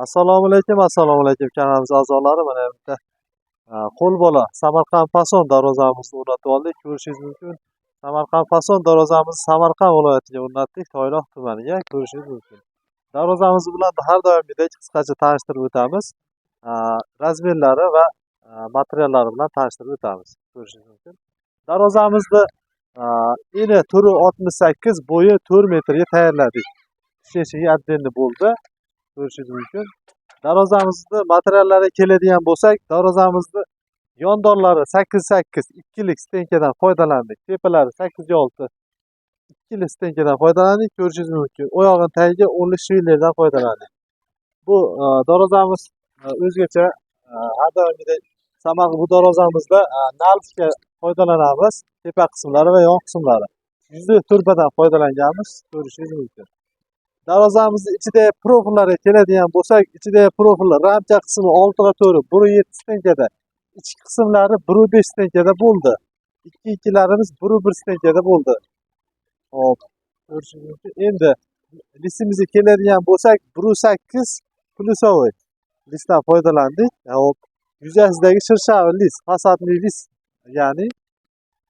Assalomu alaykum kanalimiz a'zolari. Mana bitta qo'l bola Samarqand fason darvozamizni o'rnatib oldik. Ko'rishingiz mumkin. Samarqand fason darvozamizni Samarqand viloyatiga o'rnatdik, Toyloq tumaniga. Ko'rishingiz mumkin. Darvozamiz bilan har doimgidek qisqacha tanishtirib o'tamiz. Razmerlari va materiallari bilan tanishtirib o'tamiz. Ko'rishingiz mumkin. Darvozamizni eni turi 68, bo'yi 4 metrga tayyorladik. Sheshiga отдельно bo'ldi. Ko'rishingiz mumkin. Darvozamizni materiallariga keladigan bo'lsak, darvozamizni yondonlari 8-8 ikkilik stenkadan foydalandik. Tepalari 8-6 ikkilik stenkadan foydalandik. Ko'rishingiz mumkin. Oyog'ini tagiga 10lik shvillerdan foydalandik. Bu darvozamiz o'zgacha har doimgidek bu darvozamizda nalfga foydalanamiz. Tepa qismlari va yon qismlari. Yuzli turbadan foydalanganmiz. Ko'rishingiz mumkin. Darvozamizni ichidagi profillariga keladigan bo'lsak, ichidagi profillar ramcha qismi 6-4, 1.7 stenkada, ichki qismlari 1.5 stenkada bo'ldi. Ikkilarimiz 1.1 stenkada bo'ldi. Hop, ko'rishingiz mumkin. Endi listimizga keladigan bo'lsak, 1.8 plyusovoy listdan foydalandik. Hop, yuzasidagi shirshavi list, fasadli list, ya'ni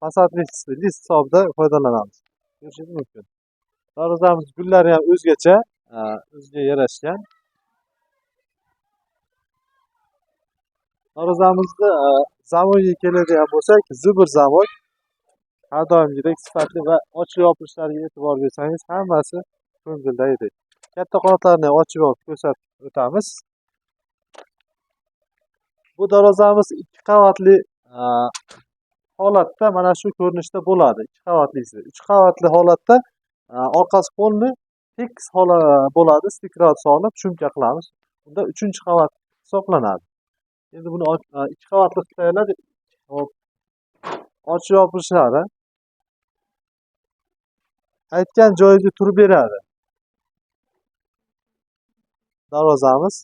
fasadli list hisobida foydalanamiz. Ko'rishingiz mumkin. Darvozamiz gullari ham o'zgacha, o'ziga yarashgan. Darvozamizda zamoyga keladigan bo'lsak, zubr zamoy. Har doimgidek sifatli va ochiq yopilishlariga e'tibor bersangiz, hammasi ko'ngilda edi. Katta qanotlarni ochib ko'rsatib o'tamiz. Bu darvozamiz 2 qavatli holatda mana shu ko'rinishda bo'ladi. 2 qavatlisi. 3 qavatli holatda orqasi polni tekis bo'ladi, stikrot solib shumka qilamiz. Bunda 3-qavat hisoblanadi. Endi buni 2 qavatli tayyorladik. Hop. Ochiq yopilishlari aytgan joyiga turib beradi. Darvozamiz.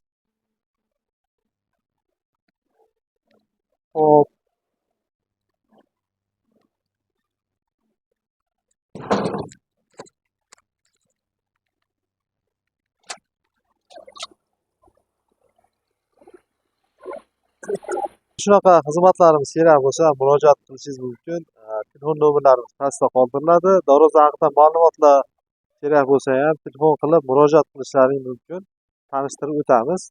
Hop. Shunaqa xizmatlarimiz kerak bo'lsa murojaat qilishingiz mumkin. Telefon nomerlarimiz pastda qoldiriladi. Darvoza haqida ma'lumotlar kerak bo'lsa ham telefon qilib murojaat qilishlaring mumkin. Tanishtirib o'tamiz.